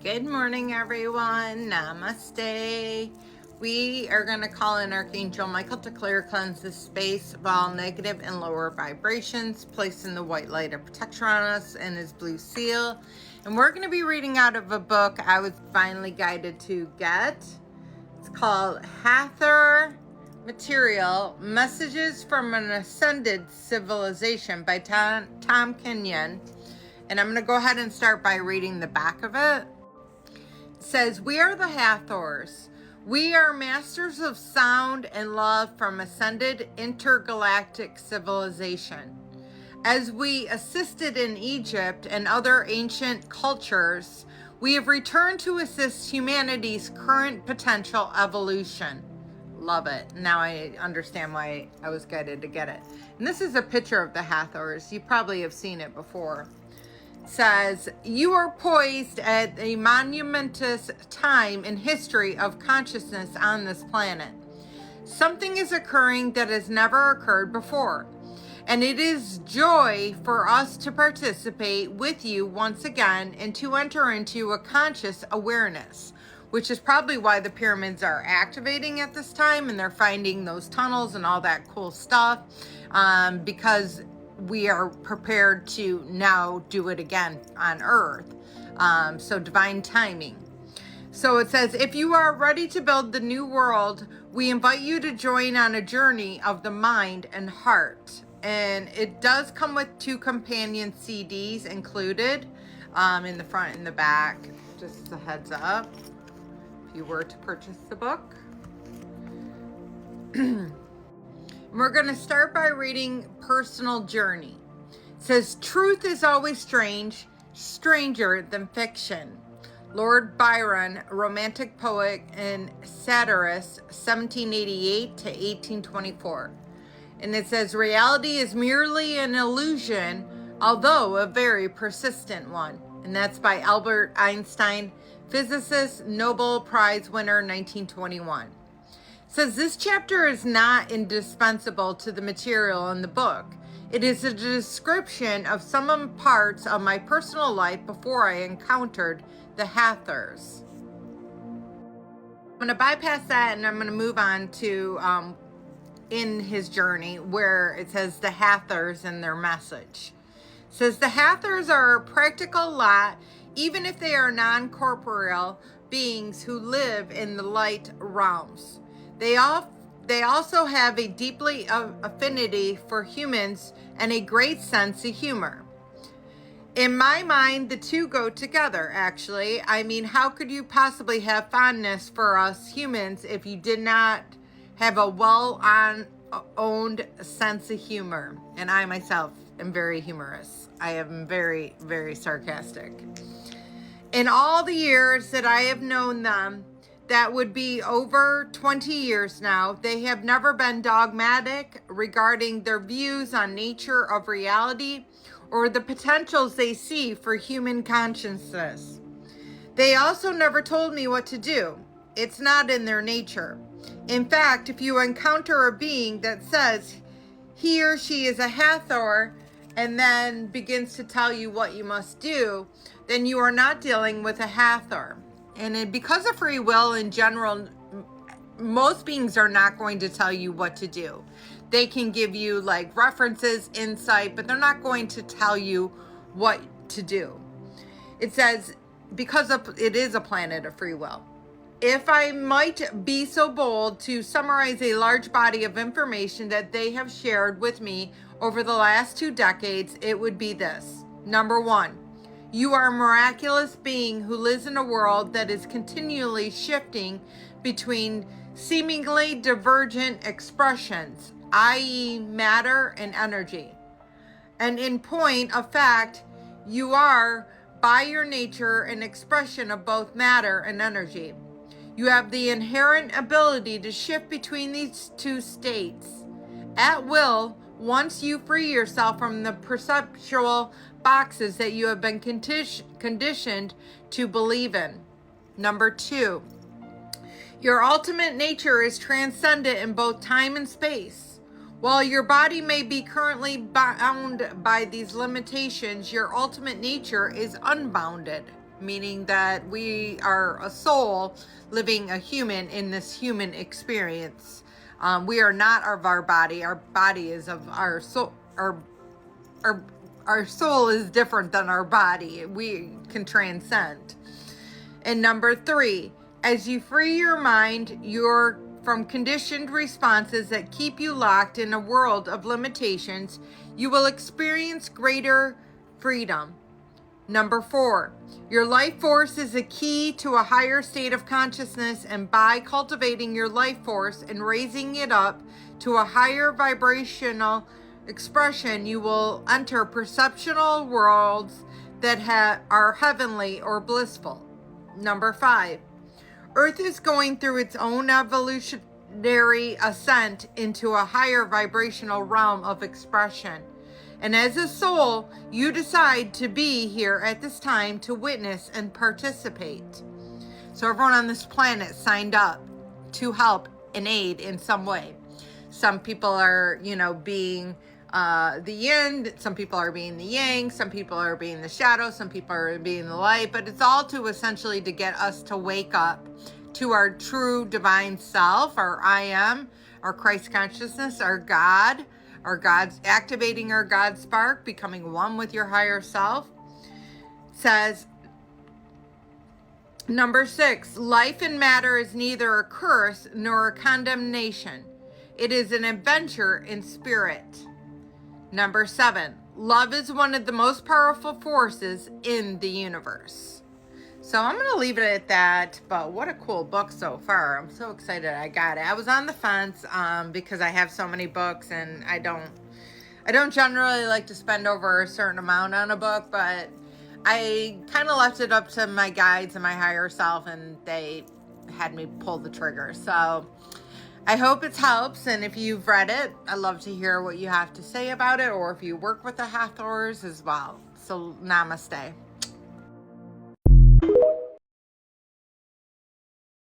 Good morning, everyone. Namaste. We are going to call in Archangel Michael to clear, cleanse this space of all negative and lower vibrations, placing the white light of protection on us and his blue seal. And we're going to be reading out of a book I was finally guided to get. It's called Hathor Material, Messages from an Ascended Civilization by Tom Kenyon. And I'm going to go ahead and start by reading the back of it. It says, "We are the Hathors. We are masters of sound and love from ascended intergalactic civilization. As we assisted in Egypt and other ancient cultures, we have returned to assist humanity's current potential evolution." Love it. Now I understand why I was guided to get it. And this is a picture of the Hathors. You probably have seen it before. It says, "You are poised at a monumentous time in history of consciousness on this planet. Something is occurring that has never occurred before. And it is joy for us to participate with you once again and to enter into a conscious awareness," which is probably why the pyramids are activating at this time and they're finding those tunnels and all that cool stuff, because we are prepared to now do it again on Earth. So divine timing. So it says, "If you are ready to build the new world, we invite you to join on a journey of the mind and heart." And it does come with 2 companion CDs included, in the front and the back. Just as a heads up, if you were to purchase the book. We're going to start by reading Personal Journey. It says, "Truth is always strange, stranger than fiction." Lord Byron, romantic poet and satirist, 1788 to 1824. And it says, "Reality is merely an illusion, although a very persistent one." And that's by Albert Einstein, physicist, Nobel Prize winner, 1921. It says, "This chapter is not indispensable to the material in the book. It is a description of some parts of my personal life before I encountered the Hathors." I'm going to bypass that and I'm going to move on to in his journey, where it says the Hathors and their message. It says, "The Hathors are a practical lot, even if they are non-corporeal beings who live in the light realms. They also have a deeply affinity for humans and a great sense of humor. In my mind, the two go together, actually. I mean, how could you possibly have fondness for us humans if you did not have a well-owned sense of humor?" And I myself am very humorous. I am very, very sarcastic. "In all the years that I have known them, that would be over 20 years now, they have never been dogmatic regarding their views on nature of reality or the potentials they see for human consciousness. They also never told me what to do. It's not in their nature. In fact, if you encounter a being that says he or she is a Hathor and then begins to tell you what you must do, then you are not dealing with a Hathor." And because of free will in general, most beings are not going to tell you what to do. They can give you like references, insight, but they're not going to tell you what to do. It says, because it is a planet of free will. "If I might be so bold to summarize a large body of information that they have shared with me over the last 2 decades, it would be this. Number 1, you are a miraculous being who lives in a world that is continually shifting between seemingly divergent expressions, i.e. matter and energy. And in point of fact, you are, by your nature, an expression of both matter and energy. You have the inherent ability to shift between these 2 states at will once you free yourself from the perceptual boxes that you have been conditioned to believe in. Number 2, your ultimate nature is transcendent in both time and space. While your body may be currently bound by these limitations, your ultimate nature is unbounded. meaning that we are a soul living a human in this human experience. We are not of our body. Our body is of our soul. Our soul is different than our body. We can transcend. And number 3, as you free your mind, you're from conditioned responses that keep you locked in a world of limitations, you will experience greater freedom. Number 4, your life force is a key to a higher state of consciousness, and by cultivating your life force and raising it up to a higher vibrational expression, you will enter perceptual worlds that are heavenly or blissful. Number 5, Earth is going through its own evolutionary ascent into a higher vibrational realm of expression. And as a soul, you decide to be here at this time to witness and participate. So everyone on this planet signed up to help and aid in some way. Some people are, being the yin, some people are being the yang, some people are being the shadow, some people are being the light, but it's all to essentially to get us to wake up to our true divine self, our I am, our Christ consciousness, our God's activating our God spark, becoming one with your higher self. Says, number 6, life and matter is neither a curse nor a condemnation. It is an adventure in spirit. Number 7, love is one of the most powerful forces in the universe. So I'm going to leave it at that, but what a cool book so far. I'm so excited I got it. I was on the fence because I have so many books, and I don't generally like to spend over a certain amount on a book, but I kind of left it up to my guides and my higher self, and they had me pull the trigger. So I hope it helps, and if you've read it, I'd love to hear what you have to say about it, or if you work with the Hathors as well. So namaste.